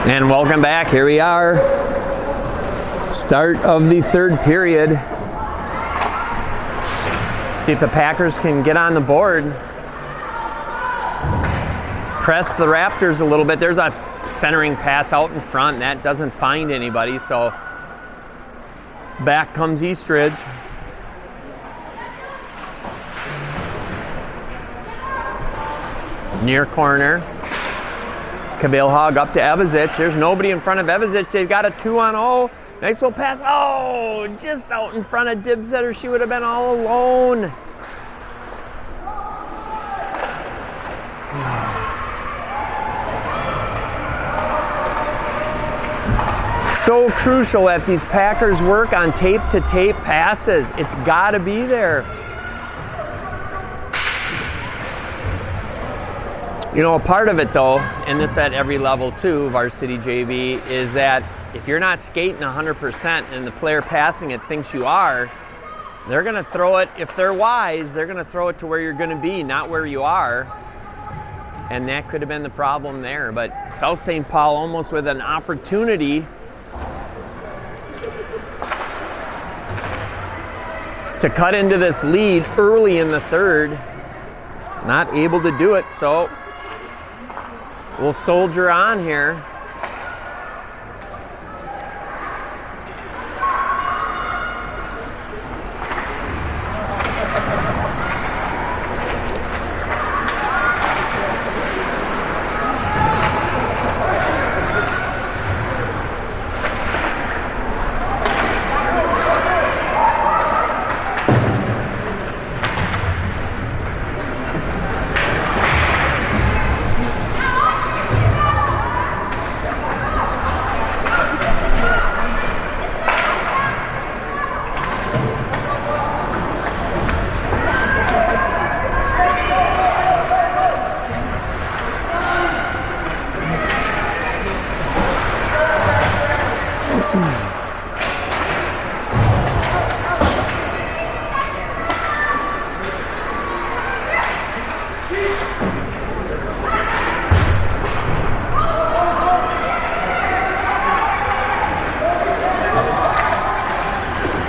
And welcome back. Here we are. Start of the third period. See if the Packers can get on the board. Press the Raptors a little bit. There's a centering pass out in front. That doesn't find anybody, so back comes Eastridge. Near corner. Kabilhag up to Evazic. There's nobody in front of Evazic. They've got a 2-on-0. Nice little pass. Oh, just out in front of Dibsetter. She would have been all alone. So crucial that these Packers work on tape-to-tape passes. It's got to be there. You know, a part of it though, and this at every level too, varsity JV, is that if you're not skating 100% and the player passing it thinks you are, they're going to throw it, if they're wise, they're going to throw it to where you're going to be, not where you are. And that could have been the problem there. But South St. Paul almost with an opportunity to cut into this lead early in the third. Not able to do it, so we'll soldier on here.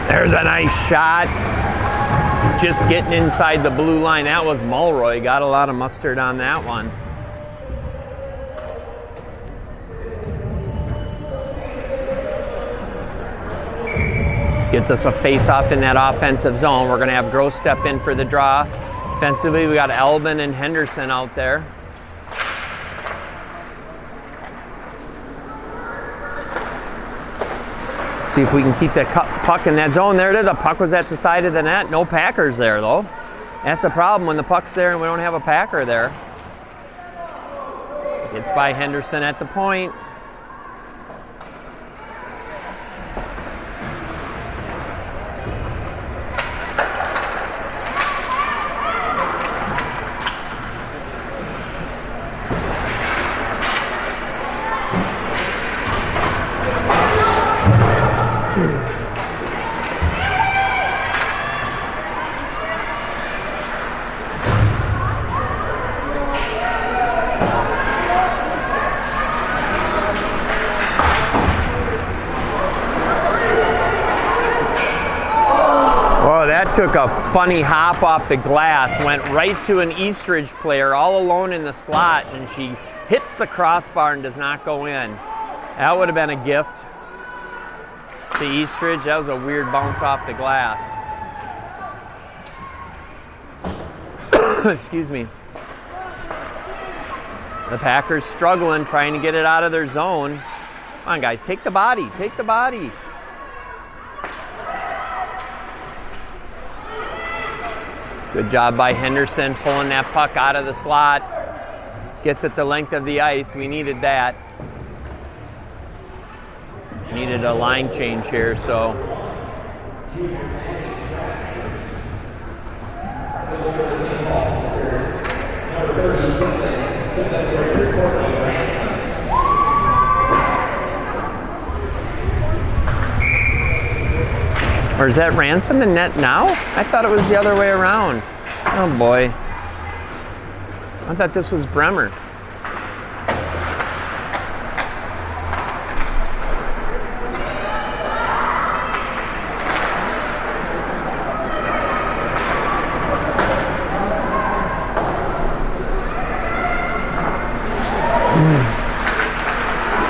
There's a nice shot. Just getting inside the blue line. That was Mulroy. Got a lot of mustard on that one. Gets us a face-off in that offensive zone. We're going to have Gross step in for the draw. Offensively, we got Elvin and Henderson out there. See if we can keep that puck in that zone. There it is. The puck was at the side of the net. No Packers there, though. That's the problem when the puck's there and we don't have a Packer there. Gets by Henderson at the point. That took a funny hop off the glass, went right to an Eastridge player all alone in the slot, and she hits the crossbar and does not go in. That would have been a gift to Eastridge. That was a weird bounce off the glass. Excuse me. The Packers struggling, trying to get it out of their zone. Come on, guys, take the body, take the body. Good job by Henderson pulling that puck out of the slot. Gets it the length of the ice. We needed that. Needed a line change here, so. Or is that Ransom in net now? I thought it was the other way around. Oh boy. I thought this was Bremer.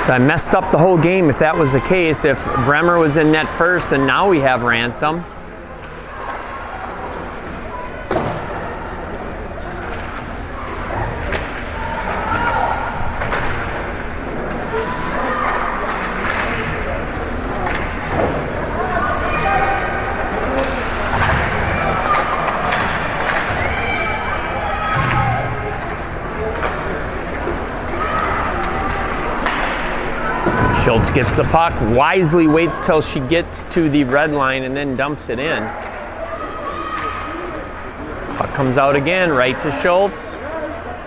So I messed up the whole game if that was the case. If Bremer was in net first, and now we have Ransom. Schultz gets the puck, wisely waits till she gets to the red line and then dumps it in. Puck comes out again, right to Schultz.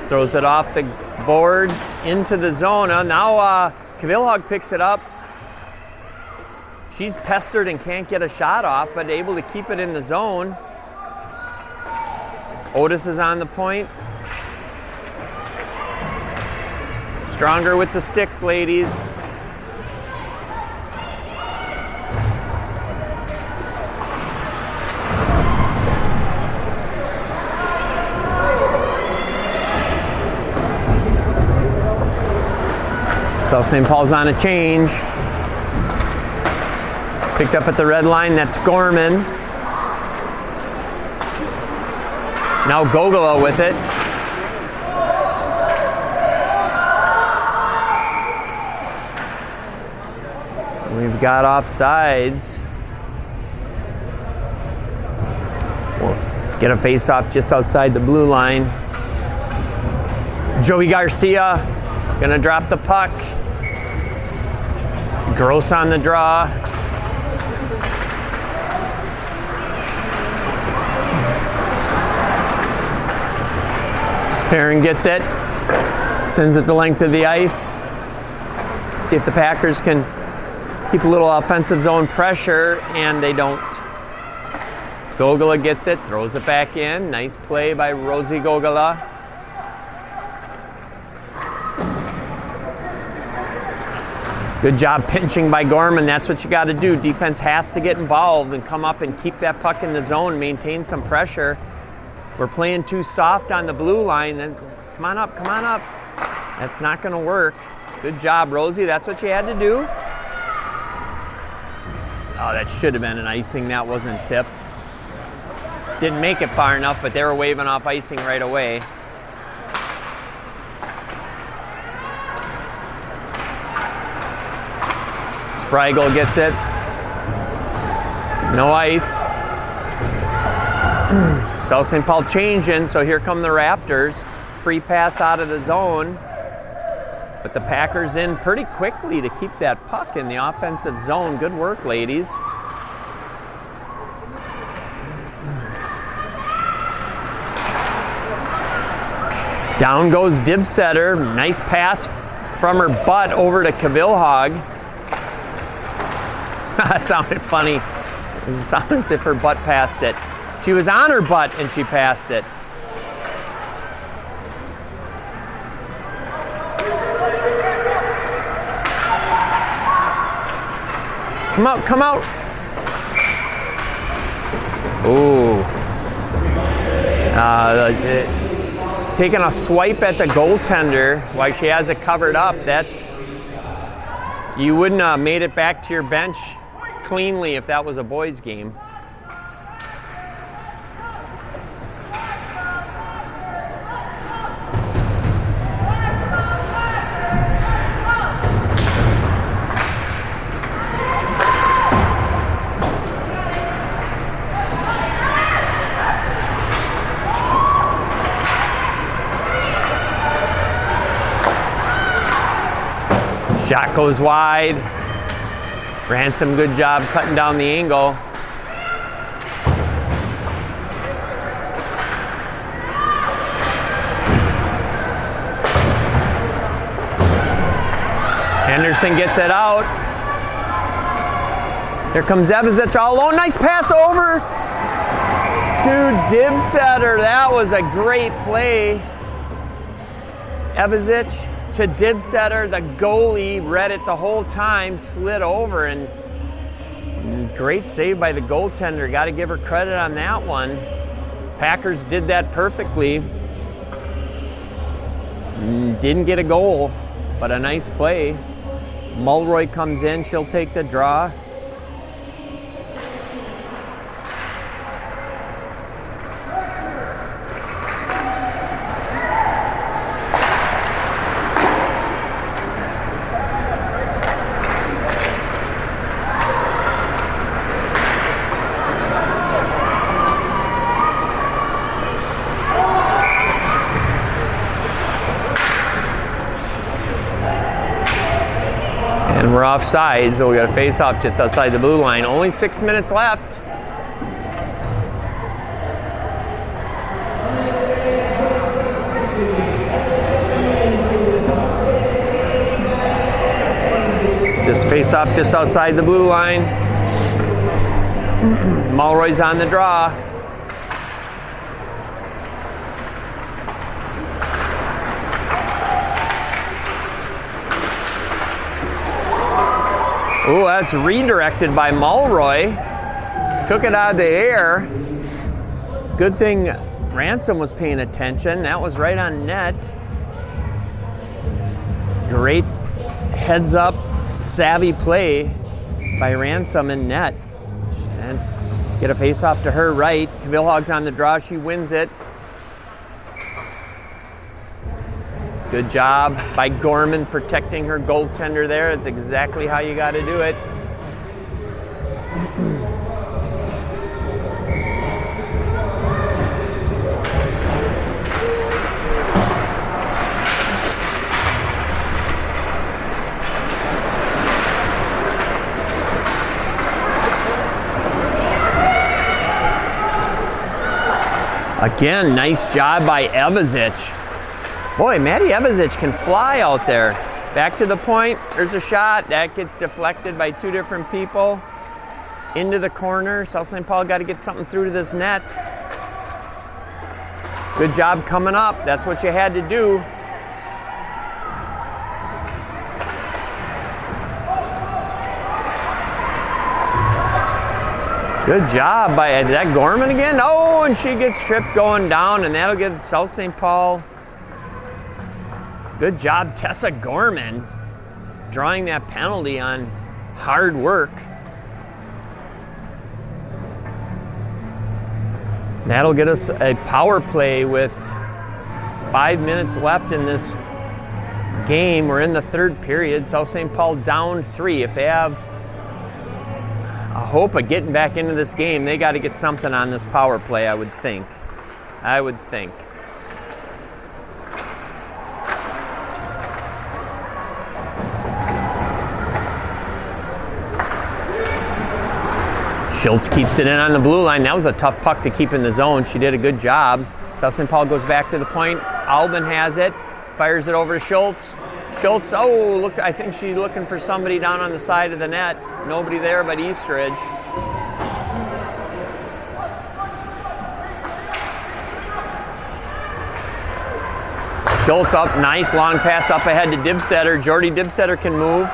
Throws it off the boards into the zone. Now Kvilhaug picks it up. She's pestered and can't get a shot off, but able to keep it in the zone. Otis is on the point. Stronger with the sticks, ladies. South St. Paul's on a change. Picked up at the red line, that's Gorman. Now Gogula with it. We've got offsides. We'll get a face-off just outside the blue line. Joey Garcia gonna drop the puck. Gross on the draw. Perrin gets it, sends it the length of the ice. See if the Packers can keep a little offensive zone pressure, and they don't. Gogula gets it, throws it back in. Nice play by Rosie Gogula. Good job pinching by Gorman. That's what you got to do. Defense has to get involved and come up and keep that puck in the zone, maintain some pressure. If we're playing too soft on the blue line, then come on up, come on up. That's not going to work. Good job, Rosie. That's what you had to do. Oh, that should have been an icing. That wasn't tipped. Didn't make it far enough, but they were waving off icing right away. Spreigel gets it. No ice. South St. Paul changing, so here come the Raptors. Free pass out of the zone. But the Packers in pretty quickly to keep that puck in the offensive zone. Good work, ladies. Down goes Dibsetter. Nice pass from her butt over to Kvilhaug. That sounded funny. It sounded as if her butt passed it. She was on her butt and she passed it. Come out, come out. Ooh. Taking a swipe at the goaltender while she has it covered up. That's, you wouldn't have made it back to your bench cleanly if that was a boys' game. Shot goes wide. Ransom, good job cutting down the angle. Henderson gets it out. Here comes Evasic all alone. Nice pass over to Dibsetter. That was a great play. Evasic to Dibsetter, the goalie read it the whole time, slid over, and great save by the goaltender. Got to give her credit on that one. Packers did that perfectly. Didn't get a goal, but a nice play. Mulroy comes in, she'll take the draw. And we're offside, so we got a face-off just outside the blue line. Only 6 minutes left. Just face-off just outside the blue line. Mulroy's on the draw. Oh, that's redirected by Mulroy. Took it out of the air. Good thing Ransom was paying attention. That was right on net. Great heads up, savvy play by Ransom in net. And get a face off to her right. Vilhog's on the draw, she wins it. Good job by Gorman protecting her goaltender there. It's exactly how you got to do it. Again, nice job by Evazich. Boy, Maddie Evazich can fly out there. Back to the point, there's a shot. That gets deflected by two different people. Into the corner. South St. Paul got to get something through to this net. Good job coming up. That's what you had to do. Good job by, is that Gorman again? Oh, and she gets tripped going down, and that'll give South St. Paul. Good job, Tessa Gorman, drawing that penalty on hard work. That'll get us a power play with 5 minutes left in this game. We're in the third period. South St. Paul down 3. If they have a hope of getting back into this game, they got to get something on this power play, I would think. Schultz keeps it in on the blue line. That was a tough puck to keep in the zone. She did a good job. South St. Paul goes back to the point. Albin has it, fires it over to Schultz. Schultz, oh, look, I think she's looking for somebody down on the side of the net. Nobody there but Eastridge. Schultz up, nice long pass up ahead to Dibsetter. Jordy Dibsetter can move.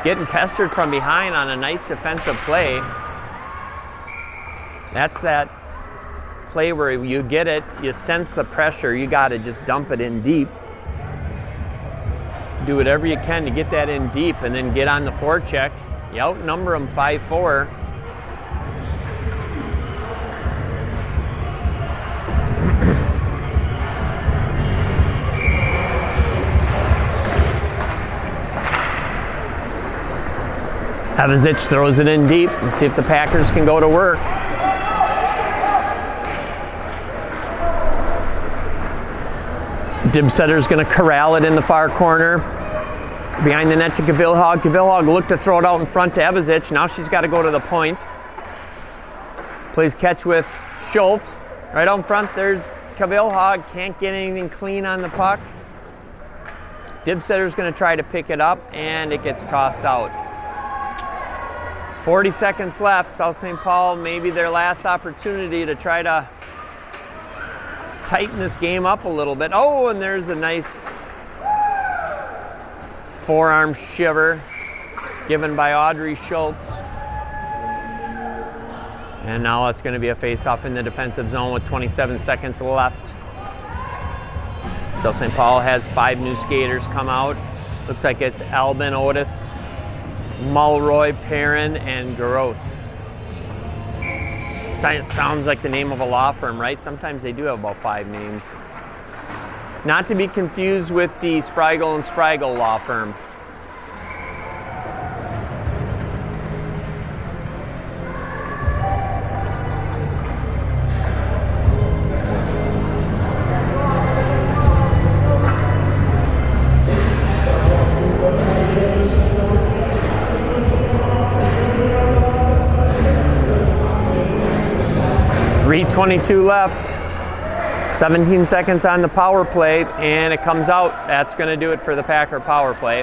Getting pestered from behind on a nice defensive play. That's that play where you get it, you sense the pressure, you got to just dump it in deep. Do whatever you can to get that in deep and then get on the forecheck. You outnumber them 5-4. Evazich throws it in deep and see if the Packers can go to work. Dibsetter's going to corral it in the far corner. Behind the net to Gavilhog. Gavilhog looked to throw it out in front to Evazich. Now she's got to go to the point. Plays catch with Schultz. Right out in front, there's Gavilhog. Can't get anything clean on the puck. Dibsetter's going to try to pick it up, and it gets tossed out. 40 seconds left. South St. Paul, maybe their last opportunity to try to tighten this game up a little bit. Oh, and there's a nice forearm shiver given by Audrey Schultz. And now it's going to be a face-off in the defensive zone with 27 seconds left. South St. Paul has 5 new skaters come out. Looks like it's Albin, Otis, Mulroy, Perrin, and Gross. It sounds like the name of a law firm, right? Sometimes they do have about 5 names. Not to be confused with the Spreigel and Spreigel law firm. .322 left, 17 seconds on the power play, and it comes out. That's going to do it for the Packer power play.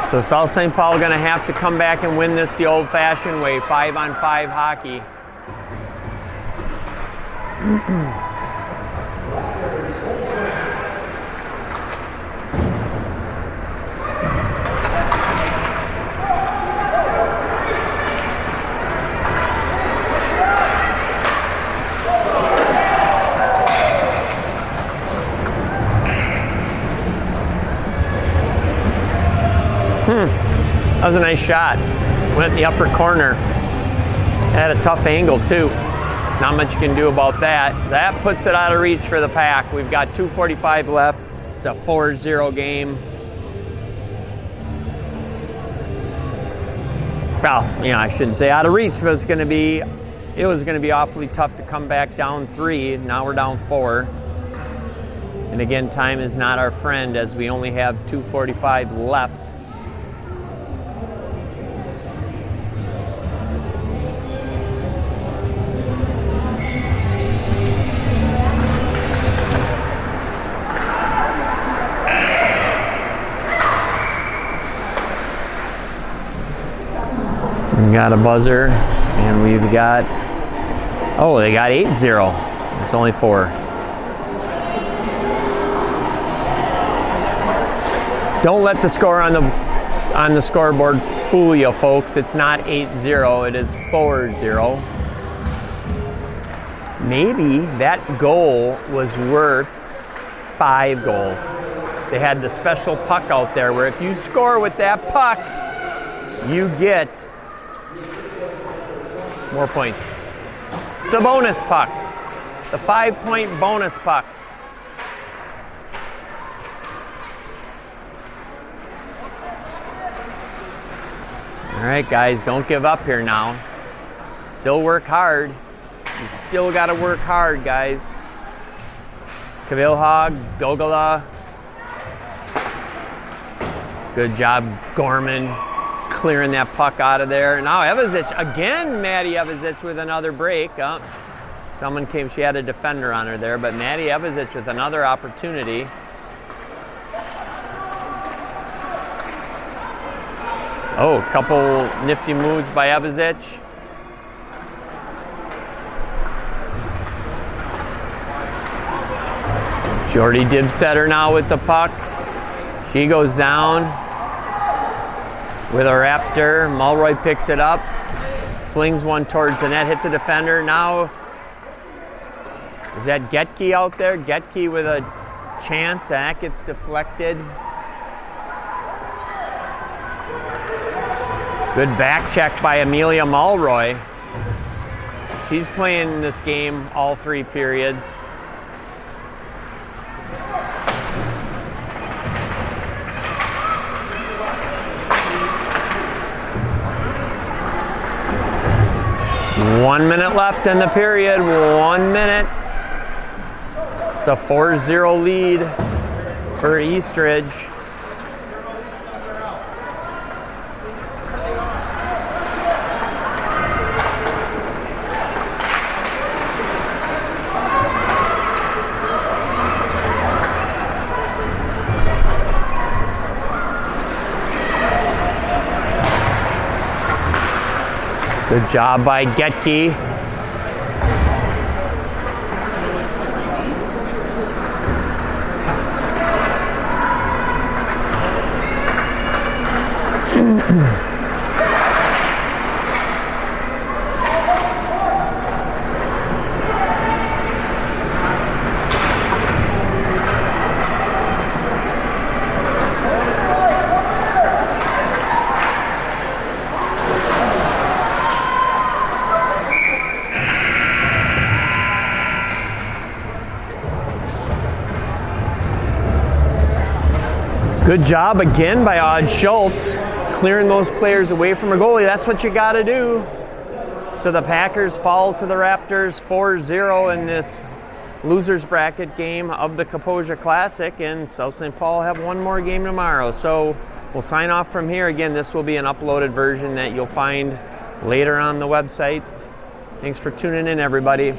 So South St. Paul going to have to come back and win this the old-fashioned way, 5-on-5 hockey. That was a nice shot. Went in the upper corner. Had a tough angle too. Not much you can do about that. That puts it out of reach for the Pack. We've got 2:45 left. It's a 4-0 game. Well, I shouldn't say out of reach, but it was going to be awfully tough to come back down 3. Now we're down 4. And again, time is not our friend as we only have 2:45 left. We got a buzzer, and we've got, they got 8-0. It's only 4. Don't let the score on the scoreboard fool you, folks. It's not 8-0, it is 4-0. Maybe that goal was worth 5 goals. They had the special puck out there where if you score with that puck, you get more points. It's a bonus puck. The 5-point bonus puck. All right, guys, don't give up here now. Still work hard. You still got to work hard, guys. Kavilhag, Gogala. Good job, Gorman, clearing that puck out of there. Now Evazic, again, Maddie Evazic with another break. Someone came, she had a defender on her there, but Maddie Evazic with another opportunity. A couple nifty moves by Evazic. Jordy Dibsetter now with the puck. She goes down with a Raptor. Mulroy picks it up, flings one towards the net, hits a defender. Now, is that Getke out there? Getke with a chance, and that gets deflected. Good back check by Amelia Mulroy. She's playing this game all 3 periods. One minute left in the period, 1 minute. It's a 4-0 lead for Eastridge. Good job by Getke. Good job again by Odd Schultz, clearing those players away from her goalie. That's what you got to do. So the Packers fall to the Raptors 4-0 in this losers bracket game of the Kaposia Classic, and South St. Paul have one more game tomorrow. So we'll sign off from here. Again, this will be an uploaded version that you'll find later on the website. Thanks for tuning in, everybody.